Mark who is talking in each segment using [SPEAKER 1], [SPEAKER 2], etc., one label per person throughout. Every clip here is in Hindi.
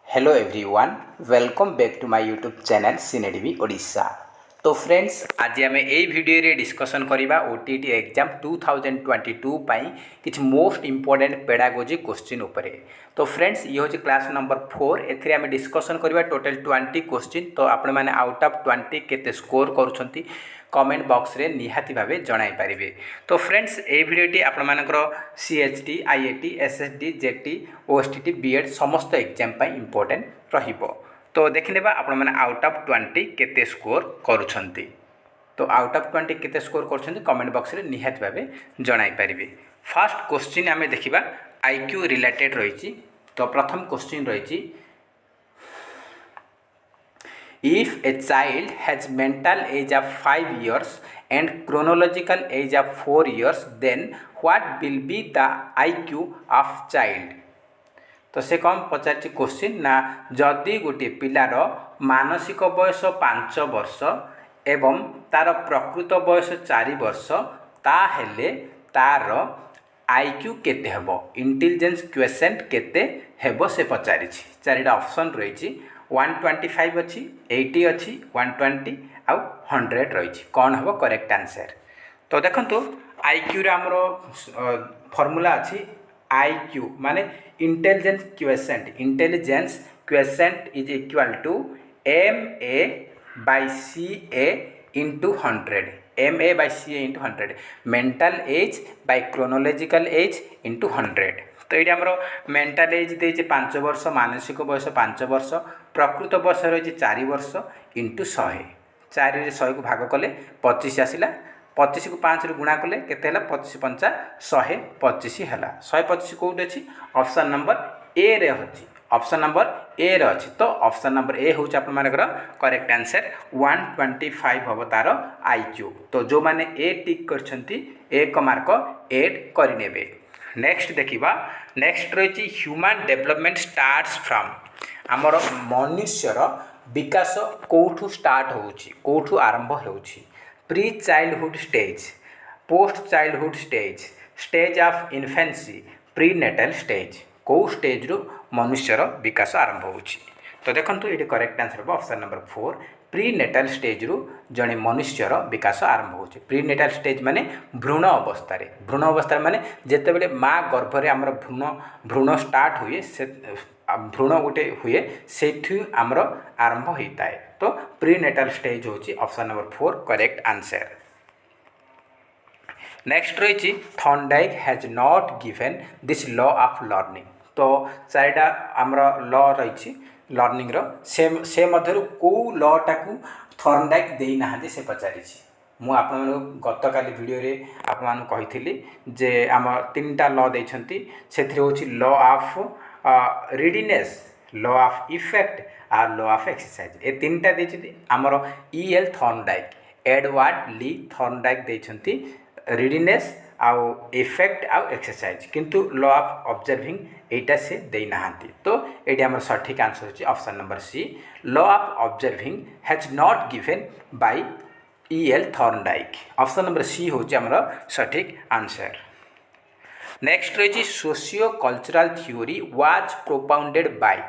[SPEAKER 1] Hello everyone welcome back to my YouTube channel सिनेडीवी ओडिशा। तो फ्रेंड्स आज आम यही वीडियो रे डिस्कसन करवा ओटीटी एग्जाम 2022 पाई किछि मोस्ट इंपोर्टेंट पेडागोजी क्वेश्चन उपरे। तो फ्रेंड्स ये हूँ क्लास नंबर 4 एथिरे आम डिस्कसन करवा टोटल 20 क्वेश्चन। तो आपण मैंने आउट ऑफ 20 केते स्कोर करुछंती कमेंट बॉक्स रे निहाती भावे जणाई पारिबे। तो फ्रेंड्स ए वीडियोटी आपण मानकर CHT IIT SSD JT OSTT BEd समस्त एग्जाम पाई इंपोर्टेंट रहिबो। तो देखिनेबा आपण माने आउट ऑफ 20 केते स्कोर करुछंती। तो आउट ऑफ 20 केते स्कोर करुछंती कमेंट बॉक्स रे निहाती भावे जणाई पारिबे। फर्स्ट क्वेश्चन आमे देखिबा आईक्यू रिलेटेड रहिछि। तो प्रथम क्वेश्चन रहिछि If a child has mental age of 5 years and chronological age of 4 years, then what will be the IQ of child? तो से कौन पचार क्वेश्चन ना जदि गोटे पिलार मानसिक बयस 5 वर्ष एवं तार प्रकृत बयस 4 वर्ष ताहेले तार आईक्यू केते हेबो इंटेलिजेंस क्वेश्चन केते हेबो से पचारि। चारिटा ऑप्शन रही 125 अच्छी 80 अच्छी 120 आउ 100 रही कौन हम करेक्ट आंसर। तो देखो आईक्यू आमर फर्मूला अच्छी आईक्यू माने intelligence question is equal to MA/CA into 100 MA/CA into 100 mental age by chronological age into 100। तो ये आमर मेंटल एज देचे 5 वर्ष मानसिक बयस 5 वर्ष प्रकृत बयस रही 4 वर्ष इंटू 100 4 100 को भाग कले 25 आसला 25 को 5 रू गुणा कले केते 25 पंचा 125 है 125 कौट अच्छी ऑप्शन नंबर ए रे अच्छी ऑप्शन नंबर ए रे अच्छी। तो ऑप्शन नंबर ए हूँ आपर करेक्ट आंसर 125 हम तार आईक्यू। तो जो मैंने ए टिक करछंती एक मार्क एड करें। नेक्स्ट देखिबा नेक्स्ट रही ह्यूमन डेवलपमेंट स्टार्ट्स फ्रॉम आमर मनुष्यर विकास कौठू स्टार्ट होउछि कौठू आरंभ होउछि pre childhood stage post childhood stage stage of infancy prenatal stage कौ स्टेज रु मनुष्यर विकास आरंभ होउछि। तो देखंतु ये करेक्ट आंसर हो option number 4 prenatal stage रु जड़े मनुष्यर विकास आरंभ होउछि। प्री नेटल स्टेज माने भ्रूण अवस्था माने जेते बेले माँ गर्भरे आमर भ्रूण स्टार्ट हुए से भ्रूण गोटे हुए से आमर आरंभ होता है। तो प्री नेटल स्टेज होची option number 4 correct answer. Next रही Thorndike has not given this law of learning. तो चारिटा आमर लॉ रही लर्निंग से मध्यरु को लॉटा को थॉर्नडाइक देई नाहांती से पचारि। मु आपन गत काली वीडियो रे आपन कहिथिली जे आम 3टा लॉ देइछंती सेथि होची law of readiness law of effect और लॉ ऑफ एक्सरसाइज ए 3टा देइछंती आमर EL Thorndike Edward Lee Thorndike देइछंती रीडिनेस आउ इफेक्ट आउ एक्सरसाइज किंतु लॉ ऑफ ऑब्जर्विंग एटा से दे नाहांती। तो ये आमर सठिक आंसर होची option number C law of observing has not given by EL Thorndike option number C होची आमर सठिक आंसर। नेक्स्ट रही socio cultural theory was propounded by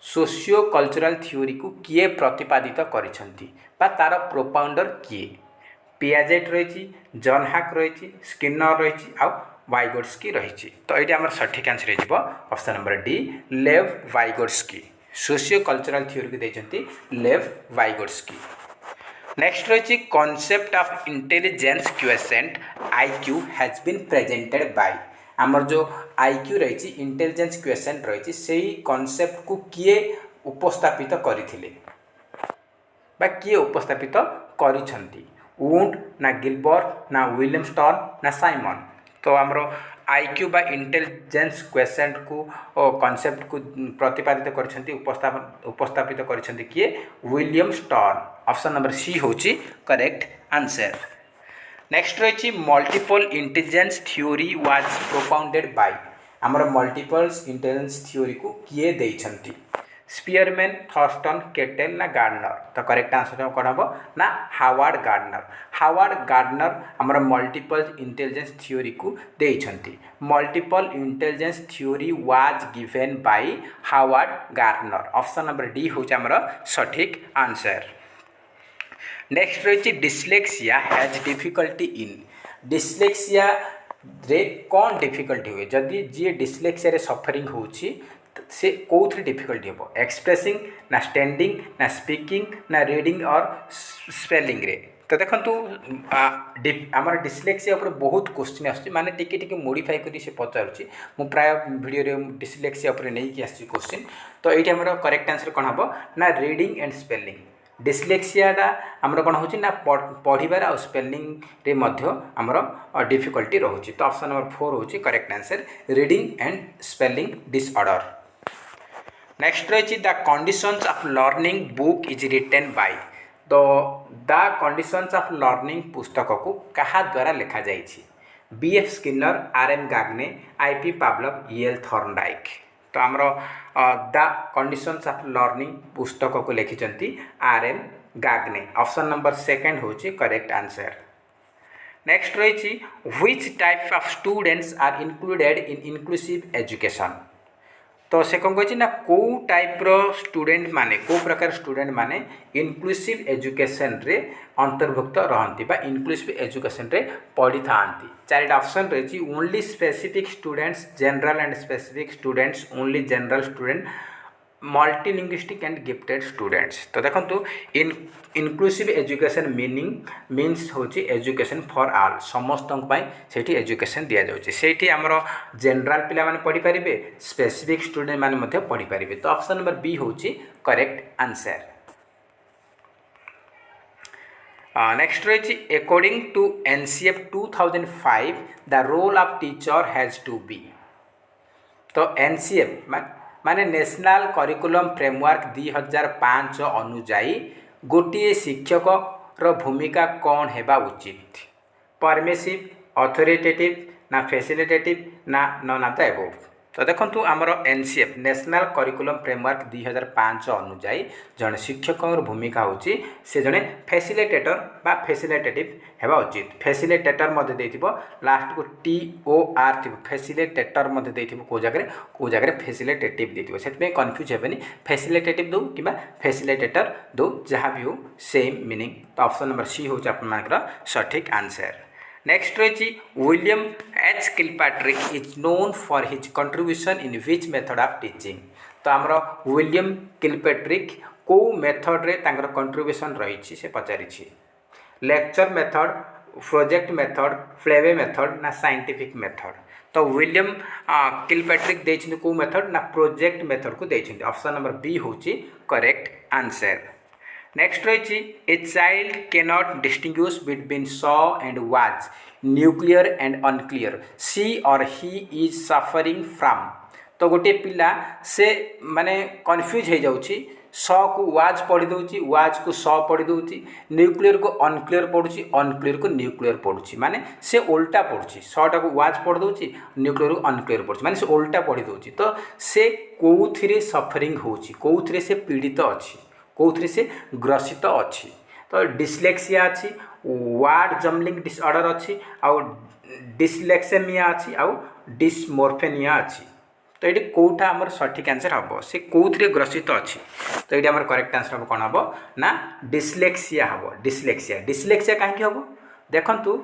[SPEAKER 1] socio cultural theory को किए प्रतिपादित करिसंती बा तार प्रोपाउंडर किए पियाजेट रही जॉन हाक रही स्किनर रही आउ वाइगोट्स्की रही। तो ये आमर सठिक आंसर हो ऑप्शन नंबर डी लेव वाइगोट्स्की सोशियो कल्चरल थ्योरी को देते लेव वाइगोट्स्की। नेक्स्ट रही concept of intelligence question IQ has been presented by आमर जो आईक्यू रही इंटेलिजेंस क्वेश्चन रही से कॉन्सेप्ट को किए उपस्थापित करथिले बा किए उपस्थापित करिसंती वुड ना गिलबर्ट ना विलियम स्टर्न ना साइमन। तो आमर आईक्यू बा इंटेलिजेंस क्वेश्चन को कॉन्सेप्ट को प्रतिपादित करछंती उपस्थापित करछंती किए William Stern option number C होची करेक्ट आंसर। नेक्स्ट रही multiple intelligence theory was propounded by आमर मल्टीपल इंटेलिजेंस थ्योरी को किए देइछंती स्पीयरमैन, थर्स्टन, केटेल ना गार्डनर। तो करेक्ट आंसर कौन हम ना हावार्ड गार्डनर। हावार्ड गार्डनर आमर मल्टीपल इंटेलिजेंस थ्योरी को देइछंती। Multiple intelligence theory was given by Howard Gardner. Option number D हूँ आमर सठिक आंसर। नेक्स्ट रही dyslexia has difficulty in. Dyslexia रे कौन डिफिकल्टी हुए जदि जी डिस्लेक्सिया रे सफरिंग होची से कौन डिफिकल्टी हम एक्सप्रेसिंग ना स्टैंडिंग ना स्पीकिंग ना रीडिंग और स्पेलिंग रे। तो देखो आम डिस्लेक्सिया उपर बहुत क्वेश्चन आसुच्छी माने टिके टिके मोडिफाई करी से पचारुच्छी मु प्राय वीडियो डिस्लेक्सिया उपर नहीं आसी क्वेश्चन। तो ये आमर करेक्ट आंसर कौन हम ना रीडिंग एंड स्पेलिंग। डिस्लेक्सियाटा आमर कौन हो पढ़ार आ स्पेलिंग रे मध्य आमर डिफिकल्टी रोचे। तो ऑप्शन नंबर 4 हूँ correct answer reading and spelling disorder. Next रही the conditions of learning book is written by. तो द कंडीशंस ऑफ लर्निंग पुस्तक को क्या द्वारा लिखा जाइए B F. Skinner, R M. Gagne, I P. Pavlov, E L. Thorndike. तो आमर द कंडीशंस ऑफ लर्निंग पुस्तक को लिखिं आर.एम. गाग्ने। ऑप्शन नंबर 2 हूँ करेक्ट आंसर। नेक्स्ट रही which type of students are included in inclusive education. तो से कौन कही ना कौ टाइप स्टूडेंट माने कौ प्रकार स्टूडेंट माने इनक्लूसिव एजुकेशन रे अंतर्भुक्त रहती बा इनक्लूसिव एजुकेशन रे पढ़ी था। चारिटा ऑप्शन रही only specific students, general and specific students, only general student, multilinguistic and gifted students. तो देखो इनक्लूसिव एजुकेशन मीनिंग मीन्स हूँ एजुकेशन फॉर ऑल समस्त से एजुकेशन दि जाऊँगी से आमर जनरल पिला माने पढ़ी पारे स्पेसिफिक स्टूडेंट माने पढ़ी पारे। तो ऑप्शन नंबर बी हूँ करेक्ट आंसर। नेक्स्ट रही according to NCF 2005 the role of teacher has to be. तो एनसीएफ माने नेशनल करिकुलम फ्रेमवर्क 2005 अनुजाई गोटे शिक्षक रो भूमिका कौन हेबा उचित परमिसिव, अथॉरिटेटिव ना फैसिलिटेटिव ना नन ऑफ द अबव। तो देखो आमर एनसीएफ नेशनल करिकुलम फ्रेमवर्क 2005 अनुजाई जड़े शिक्षक भूमिका हूँ से जड़े फैसिलिटेटर बा फैसिलिटेटिव हेबा उचित। फैसिलिटेटर लास्ट को TOR थी फैसिलिटेटर कौ जगह फैसिलिटेटिव देती से कन्फ्यूज हेनी फैसिलिटेटिव दो कि फैसिलिटेटर दो जहाँ भी हो सेम मीनिंग। तो ऑप्शन नंबर सी हूँ आप सठिक आंसर। नेक्स्ट रही William H Kilpatrick is known for his contribution in which method of teaching. तो आमर विलियम किलपाट्रिक को मेथड रे तांकर कंट्रीब्यूशन रही से पचारि lecture method, project method, play way method ना साइंटिफिक मेथड। तो विलियम किलपाट्रिक देइछिन को मेथड ना प्रोजेक्ट मेथड को देइछिन। ऑप्शन नंबर बी हूँ करेक्ट आंसर। नेक्स्ट रही a child cannot distinguish between saw and was, nuclear and unclear, सी और ही इज सफरिंग फ्रॉम। तो गोटे पिला से माने कन्फ्यूज हो जाउची सॉ को वाज पढ़ी दूची, वाज को सॉ पढ़ी दूची, न्यूक्लियर को अनक्लियर पढ़ुची, अनक्लियर को न्यूक्लियर पढ़ुची माने से उल्टा पढ़ुची। सॉटा को वाज पढ़ दूची, न्यूक्लियर को अनक्लियर पढ़ुची माने से उल्टा पढ़ी दूची। तो से कौथिरे सफरिंग होची, कौथिरे से पीड़ित अच्छी, कौथिरे से ग्रसित अच्छी। तो डिस्लेक्सिया अच्छी, वार्ड जम्बलिंग डिसऑर्डर अच्छी, आउ डिस्लेक्सेमिया अच्छी, आउ डिस्मोर्फेनिया अच्छी। तो ये कौटा आमर सठिक आंसर हम से कौथिरे ग्रसित अच्छी। तो ये आमर करेक्ट आंसर हम कौन हम ना डिस्लेक्सिया हम। डिस्लेक्सिया डिस्लेक्सिया कहीं हम देखु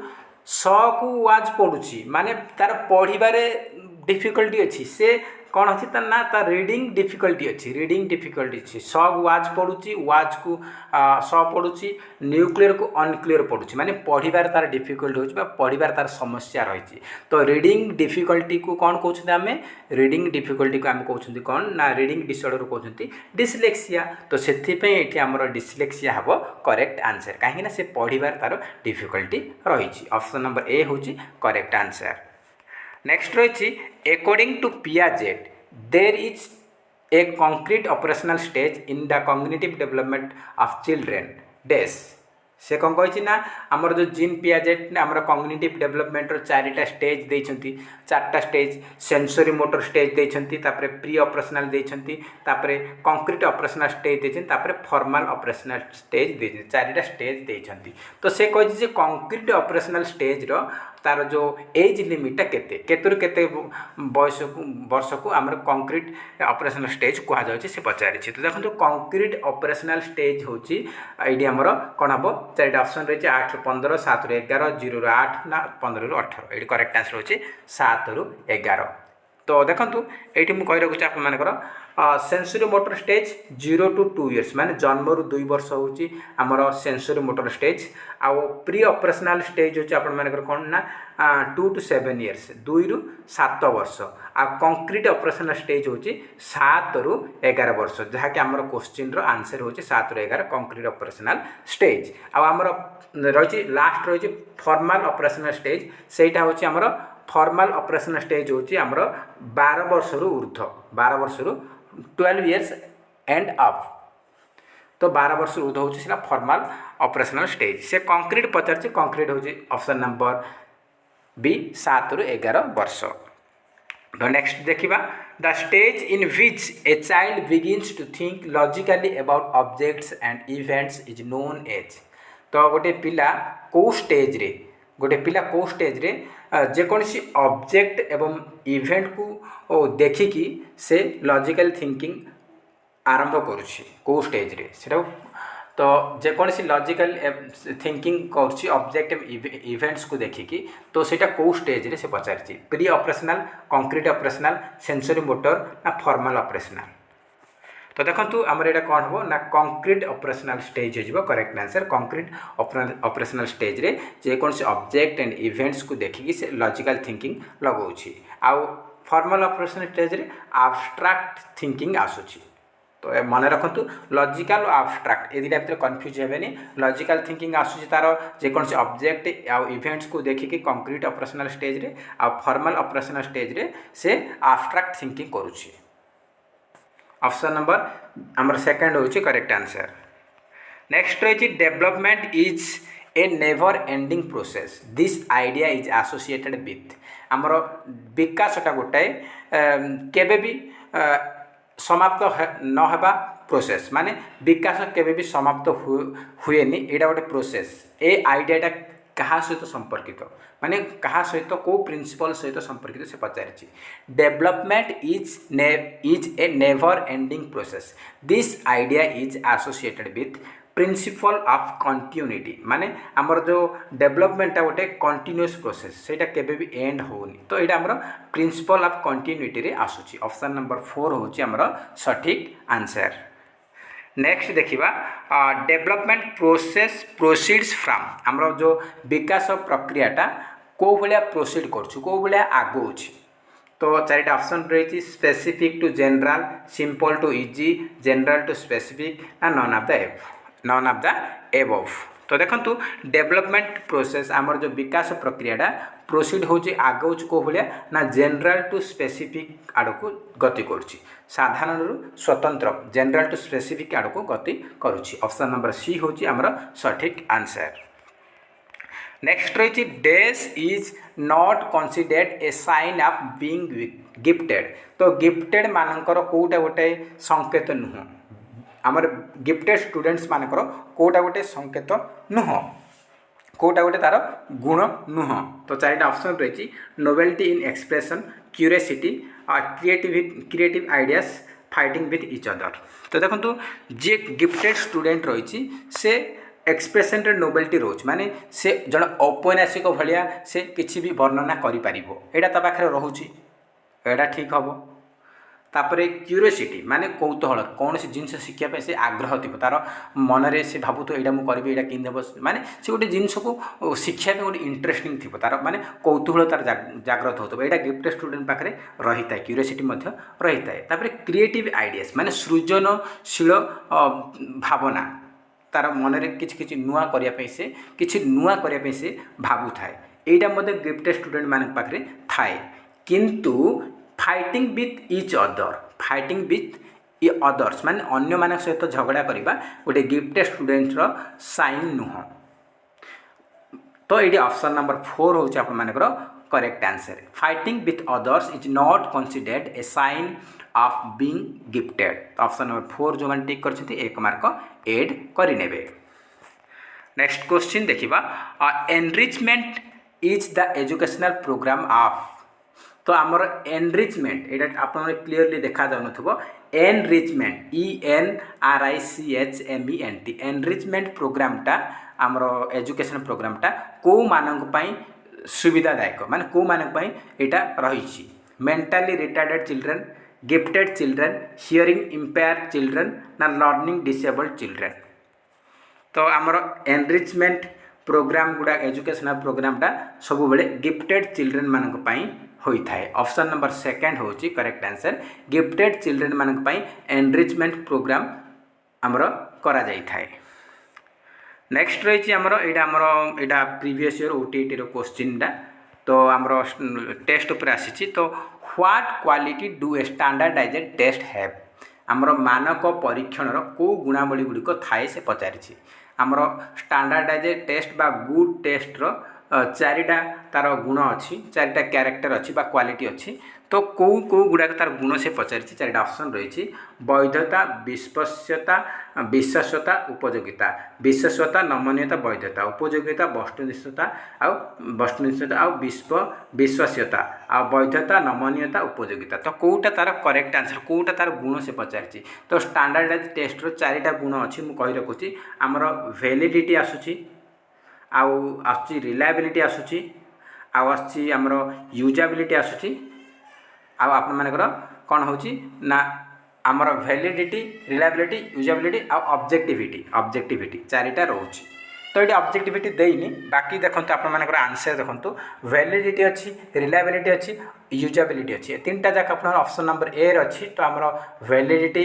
[SPEAKER 1] स को वाज पढ़ुची माने तार पढ़ारे डिफिकल्टी अच्छी से कौन अच्छी तार ना तार रीडिंग डिफिकल्टी अच्छी, रीडिंग डिफिकल्टी अच्छी। स वाज पढ़ुची, वाज को स पढ़ुची, न्यूक्लियर को अनक्लियर पढ़ुची माने पढ़ार तार डिफिकल्टी होची बा पढ़ार तार समस्या रही। तो रीडिंग डिफिकल्टी को कौन कहते आम रीडिंग डिफिकल्टी को आम कहते कौन ना रीडिंग डिसऑर्डर कहते डिस्लेक्सिया। तो से आमर डिस्लेक्सिया हम करेक्ट आंसर कहीं से पढ़ार तार डिफिकल्टी रही। ऑप्शन नंबर ए हूँ करेक्ट आंसर। नेक्स्ट रही according to Piaget there is a concrete operational stage in the cognitive development of children dash से कौन कही ना आमर जो जीन पियाजेट आमर कॉग्निटिव डेवलपमेंट चारिटा स्टेज देइछंती चारटा स्टेज सेंसरी मोटर स्टेज देइछंती तापरे प्री ऑपरेशनल देइछंती तापरे कंक्रीट ऑपरेशनल स्टेज देइछंती तापरे फॉर्मल ऑपरेशनल स्टेज देइछंती चारिटा स्टेज देइछंती तो से कहि जे कंक्रीट ऑपरेशनल स्टेज रो तार जो एज लिमिटा केते केतुर केते बयस को वर्ष को आमर कंक्रीट ऑपरेशनल स्टेज कहा जाउछि से पचारि छि तो देखो कंक्रीट ऑपरेशनल स्टेज होछि आईडी आमर कोन हबो चारिटा ऑप्शन रही 8 ରୁ 15 7 ରୁ 11 0 ରୁ 8 ना 15 ରୁ 18 ये करेक्ट आंसर होछि 7 ରୁ 11 तो देखंतु एठी मु कहि रखुछि आपन मानकर sensory motor stage 0 to 2 years माने जन्म रु 2 वर्ष होछि हमर सेंसरी मोटर स्टेज आ प्री ऑपरेशनल स्टेज होछि आपन मानकर कोन ना 2 to 7 इयर्स 2 ରୁ 7 वर्ष आ कंक्रीट ऑपरेशनल स्टेज होछि 7 ରୁ 11 वर्ष जहा कि हमर क्वेश्चन रो आंसर होछि 7 ରୁ 11 कंक्रीट ऑपरेशनल स्टेज आ हमर रहिछि लास्ट रहिछि फॉर्मल ऑपरेशनल स्टेज सेटा होछि हमर फॉर्मल ऑपरेशनल स्टेज होछि हमर 12 वर्ष रु ऊर्ध्व 12 वर्ष रु 12 इयर्स एंड अप तो 12 वर्ष ऊर्ध्व होछि सेला फॉर्मल ऑपरेशनल स्टेज से कंक्रीट पचार कंक्रीट होछि ऑप्शन नंबर बी 7 ରୁ 11 वर्ष तो नेक्स्ट देखिबा the stage in which a child begins to think logically about objects and events is known as तो गोटे पिला को स्टेज रे गोटे पिला को स्टेज रे जेकोसी ऑब्जेक्ट एवं इवेंट को देखिकी से लॉजिकल थिंकिंग आरंभ करुछि को स्टेज रे सेटा तो जेकोसी लॉजिकल थिंकिंग करुछि ऑब्जेक्ट इवेंट्स को देखिकी तो सेटा को स्टेज रे से पचारछि pre operational concrete operational sensory motor ना फॉर्मल ऑपरेशनल तो देखो आमर यहाँ कौन हम ना कंक्रीट ऑपरेशनल स्टेज हो correct answer concrete operational stage रे जेकोसी ऑब्जेक्ट एंड इवेंट्स को देखिकी से लॉजिकल थिंकिंग लगाउछि आउ फॉर्मल ऑपरेशनल स्टेज रे एब्स्ट्रैक्ट थिंकिंग आसुछि तो मन रखु लॉजिकल और एब्स्ट्रैक्ट ये दुटा कन्फ्यूज हेबेनी लॉजिकल थिंकिंग आसुछि तार जेकोसी ऑब्जेक्ट आउ इवेंट्स को देखिकी कंक्रीट ऑपरेशनल स्टेज रे आउ फॉर्मल ऑपरेशनल स्टेज रे से एब्स्ट्रैक्ट थिंकिंग करुछि ऑप्शन नंबर आमर सेकंड होछि करेक्ट आंसर नेक्स्ट रही development is a never ending process this idea is associated with आमर विकासटा गोटाए केबे भी समाप्त न हेबा प्रोसेस माने विकास केबे भी समाप्त हुएनी एटा गोटे प्रोसेस ए आइडियाटा कहा सहित संपर्कित माने कहा सहित को प्रिंसिपल सहित संपर्कित से पचारि development is a never ending process this idea is associated with principle of continuity माने आमर जो डेवलपमेंट गोटे कंटिन्यूअस प्रोसेस सेटा केबे भी एंड होनी तो यहाँ आमर प्रिंसिपल ऑफ कंटिन्यूटी रे आसुची ऑप्शन नंबर 4 होची आमर सठिक आंसर नेक्स्ट देखिबा डेवलपमेंट प्रोसेस प्रोसीड्स फ्रॉम हमरो जो विकास प्रक्रियाटा को भलिया प्रोसीड करछु को भलिया आगो अछि तो चारिटा ऑप्शन रही specific to general simple to easy general to specific ना नॉन ऑफ द एबव तो देखंतु डेवलपमेंट प्रोसेस आमर जो विकास प्रक्रियाटा प्रोसीड होची आगो को भलिया ना जनरल टू स्पेसिफिक आड़ को गति करुछि साधारण रु स्वतंत्र जनरल टू स्पेसिफिक आड़ को गति करुछि ऑप्शन नंबर सी होची हमर सठिक आंसर नेक्स्ट रही dash is not considered a sign of being gifted तो गिफ्टेड मानकर कोटा गोटे संकेत नुह आमर गिफ्टेड स्टूडेंट्स मानकर कोटा गोटे संकेत नुह कोटा गोटे तार गुण नुह तो चारिटा ऑप्शन रही novelty in expression curiosity creative ideas fighting with each other तो देखो जे गिफ्टेड स्टूडेंट रही से एक्सप्रेशन रे नोवेल्टी रोज माने से जन औपन्यासिक भाया से किसी भी वर्णना करें ता पाखे रोचे एटा ठीक हम तापर क्यूरियोसिटी माने कौतूहल कौन सी जिनस शिक्षा से आग्रह थी तार मनरे से भावु तो यहाँ मुझे करी कि माने से गोटे जिनस को शिक्षा गोटे इंटरेस्टिंग थी तार माने कौतूहल तार जाग्रत हो यहाँ गिफ्टेड स्टूडेंट पाखे रही है क्यूरियोसिटी रही है क्रिएटिव आइडियाज माने सृजनशील भावना तार मनरे किछि नुआ करने से किछि नुआ करने से भावु थाए यहाँ मध्य गिफ्टेड स्टूडेंट मान पाखे थाए किंतु fighting with each other fighting with others माने अन्य मान सहित झगड़ा करवा गोटे गिफ्टेड स्टूडेंट साइन नुह तो ये ऑप्शन नंबर 4 हूँ आपर correct answer. Fighting with others is not considered a sign of being gifted. Option number 4 जो मैंने टिक कर 1 मार्क एड करेंगे। नेक्स्ट क्वेश्चन देखिबा enrichment is the educational programme of. तो आमर एनरिचमेंट ये आप क्लीयरली देखा जाऊन एनरिचमेंट ENRICHMENT एनरिचमेंट प्रोग्रामटा आमर एजुकेशन प्रोग्रामटा को मानक सुविधादायक माने को मानक यहाँ रही mentally retarded children, gifted children, hearing impaired children ना लर्निंग डिसेबल्ड चिल्ड्रेन। तो आमर एनरिचमेंट प्रोग्राम गुड़ा एजुकेशनल प्रोग्रामटा सब बेले गिफ्टेड चिल्ड्रेन मानक होता है। ऑप्शन नंबर 2 हूँ करेक्ट आंसर। गिफ्टेड चिल्ड्रेन मानक एनरिचमेंट प्रोग्राम आमर करा जाई थाए। नेक्स्ट रही आमर यहाँ प्रीवियस ईयर OTT क्वेश्चन तो आमर टेस्ट उपर आसी। तो what quality do a standardized test have. आमर मानक परीक्षण को गुणावली गुड़िक थाए से पचारि आमर स्टैंडर्डाइज्ड टेस्ट बा गुड टेस्ट रो चारिटा तार गुण अच्छी, चारिटा क्यारेक्टर अच्छी बा क्वालिटी अच्छी। तो कौ कौ गुड़ाक तार गुण से पचारि चारिटा ऑप्शन रही वैधता, विश्वसनीयता, विश्वास्यता, उपयोगिता। विश्वास्यता, नमनीयता, वैधता, उपयोगिता, वस्तुनिष्ठता आउ विश्वास्यता आ वैधता, नमनीयता, उपयोगिता। तो कौटा तार करेक्ट आंसर कौटा तार गुण से पचारि। तो स्टैंडर्डाइज्ड टेस्ट रो चारिटा गुण अच्छी मुझे कही रखुची आमर वैलिडिटी आसुची आउ आसुची रिलायबिलिटी आसुची आउ आसुची आमर यूजेबिलिटी आसुची आउ आपण मानकर कौन होची ना आमर वैलिडिटी, रिलायबिलिटी, यूजेबिलिटी आउ ऑब्जेक्टिविटी चारिटा रोची। तो ये ऑब्जेक्टिविटी देनी बाकी देखो आपण मानकर आंसर देखो वैलिडिटी अच्छी, रिलायबिलिटी अच्छी, यूजेबिलिटी अच्छी। तीनटा जाक आप ऑप्शन नंबर ए अच्छी। तो आमर वैलिडिटी,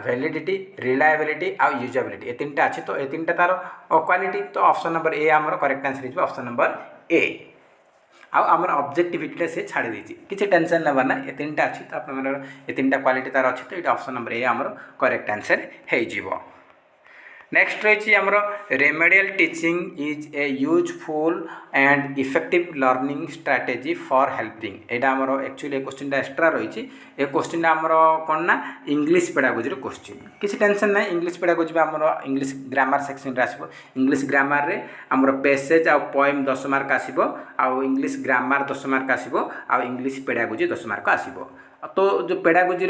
[SPEAKER 1] वैलिडिटी, रिलायबिलिटी आउ यूजेबिलिटी ये तीनटा अच्छी। तो ये तीनटा तार क्वालिटी। तो ऑप्शन नंबर ए आमर करेक्ट आंसर हो ऑप्शन नंबर ए। आमर ऑब्जेक्टिविटी से छाड़ी देती किसी टेंशन नबर ना ये तीनटा अच्छी। तो आप ये तीनटा क्वालिटी तार अच्छी। तो ये ऑप्शन नंबर ए आमर करेक्ट आंसर हो। नेक्स्ट रही आमर remedial teaching is a useful and effective learning strategy for helping. यहाँ आमर एक्चुअली क्वेश्चन एक्सट्रा रही ए क्वेश्चन आमर कौन ना इंग्लिश पेडागोजी क्वेश्चन। किसी टेंशन ना इंग्लिश पेडागोजी आमर इंग्लिश ग्रामर सेक्शन रे आसो। इंग्लिश ग्रामर रे आमर पेसेज आउ पोएम 10 मार्क आसीबो आउ इंग्लिश ग्रामर 10 मार्क आसीबो आउ इंग्लिश पेडागोजी 10 मार्क आसीबो। तो जो पेडागोजी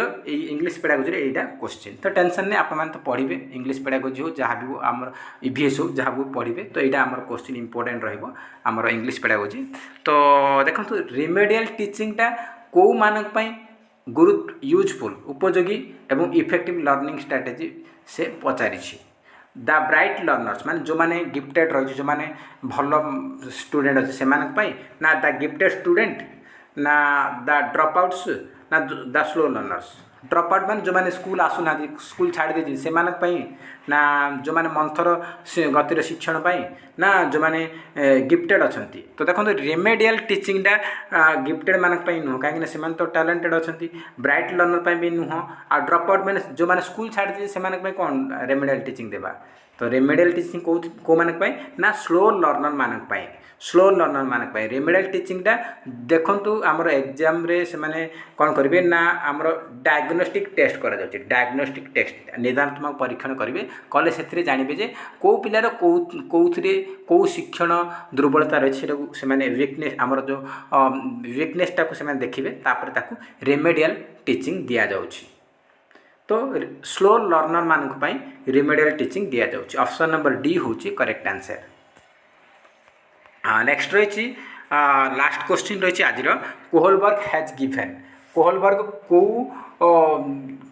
[SPEAKER 1] इंग्लिश पेडागोजी यहाँ क्वेश्चन। तो टेंशन नहीं आप तो पढ़े इंग्लिश पेडागोजी हो जहाँ भी आम EVS हो जहाँ भी पढ़े। तो यहाँ आम क्वेश्चन इंपोर्टेंट रमर इंग्लिश पेडागोजी। तो देखो रिमेडियल टीचिंगटा कौ मानक गुरुत्व यूजफुल उपयोगी एवं इफेक्टिव लर्निंग स्ट्रैटेजी से पचारि। द ब्राइट लर्नर्स माने जो माने गिफ्टेड रही जो माने भल स्टूडेंट अच्छे से ना द गिफ्टेड स्टूडेंट ना द ड्रप आउट्स ना the slow learners. Drop out मान जो मैंने स्कूल आसुना स्कूल छाड़ी देती से ना जो मैंने मंथर गतिर शिक्षण पाई ना जो मैंने गिफ्टेड अच्छा। तो देखो रेमेडियल टीचिंगटा गिफ्टेड मानक नुह कहीं तो टैलेंटेड अच्छा। ब्राइट लर्नर भी नुह आ ड्रप आउट मैंने जो मैंने स्कूल छाड़ी देती से कौन रेमेडियल टीचिंग देवा। तो रेमेडियल टीचिंग को मानक ना स्लो लर्नर मानक स्लो लर्नर मानक रेमेडियल टीचिंगटा देखु आमर एग्जाम रे से माने कौन करेंगे ना आमर डायग्नोस्टिक टेस्ट करा जाउछि। डायग्नोस्टिक टेस्ट निदानात्मक परीक्षण करेंगे कले से जानवे जे कौ पिलार कौथिरे कौ शिक्षण दुर्बलता रही से वीकनेस आमर जो वीकनेसटा को देखिए तापर रेमेडियल टीचिंग दि जाउछि। तो स्लो लर्नर मानक रेमेडियल टीचिंग दि जाउछि। ऑप्शन नंबर डी हूँ करेक्ट आंसर। नेक्स्ट रही लास्ट क्वेश्चन रही आज कोहलबर्ग हैज गिवन। कोहलबर्ग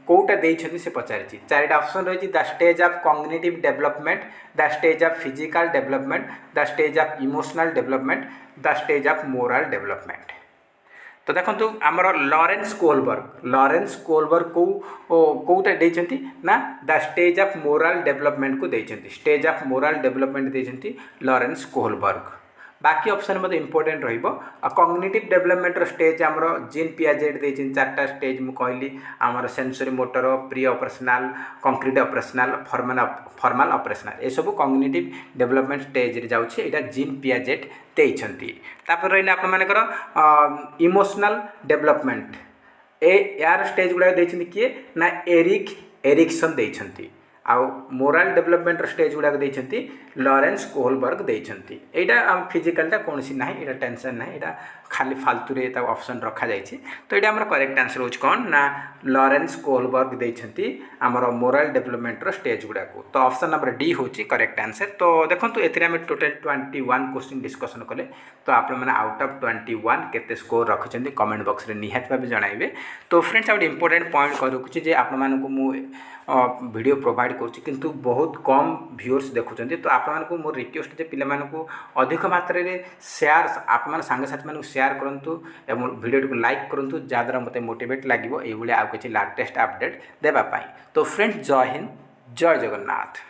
[SPEAKER 1] कौटा देइछन्ति से पचारि। चारिटा ऑप्शन रही the stage of cognitive development, the stage of physical development, the stage of emotional development, the stage of moral development. तो देखो आमर लॉरेंस कोहलबर्ग कौटा देइछन्ति ना the stage of moral development को देइछन्ति। स्टेज ऑफ मोरल डेवलपमेंट देइछन्ति लॉरेंस कोहलबर्ग। बाकी ऑप्शन मत इंपोर्टेंट रहिबो कॉग्निटिव डेवलपमेंट स्टेज आमर जीन पियाजेट देछिन चारटा स्टेज मु कहली आमर sensory motor pre operational concrete operational formal operational ए सब कॉग्निटिव डेवलपमेंट स्टेज रे जाउछि एटा जीन पियाजेट देइछंती तापर रहिला आपन मानकर इमोशनल डेवलपमेंट ए यार स्टेज गुडा देइछंती किए ना एरिक्सन देइछंती आउ मोराल डेवलपमेंट स्टेज गुडा देइछंती लॉरेंस कोहलबर्ग देइछंती एटा हम फिजिकलटा कोनसी नाही एटा टेंशन नाही एटा खाली फालतू रे ता ऑप्शन रखा जाइछि तो एटा हमर करेक्ट आंसर होछ कोन ना लॉरेंस कोहलबर्ग देइछंती हमर मोराल डेवलपमेंट रो स्टेज गुडा को तो ऑप्शन नंबर डी होछि करेक्ट आंसर तो देखंतु एथिरे हम टोटल 21 क्वेश्चन डिस्कशन कले तो आप माने आउट ऑफ 21 केते स्कोर रखछंती कमेंट बॉक्स रे निहात भाबे जणाइबे तो फ्रेंड्स आउट इंपोर्टेंट पॉइंट करूछि जे आप मानकु मु वीडियो प्रोवाइड करुच्ची किंतु बहुत कम व्यूअर्स देखुं तो आपको मोर रिक्वेस्ट जे पिला अधिक मात्रा रे शेयर आप सांगसाथी मानक शेयर करूँ एवं वीडियो को लाइक करूँ जहाँद्वारा मत मोटिवेट लगे ये आउ किसी लाटेस्ट अपडेट देवाई तो फ्रेंड्स जय हिंद जय जगन्नाथ।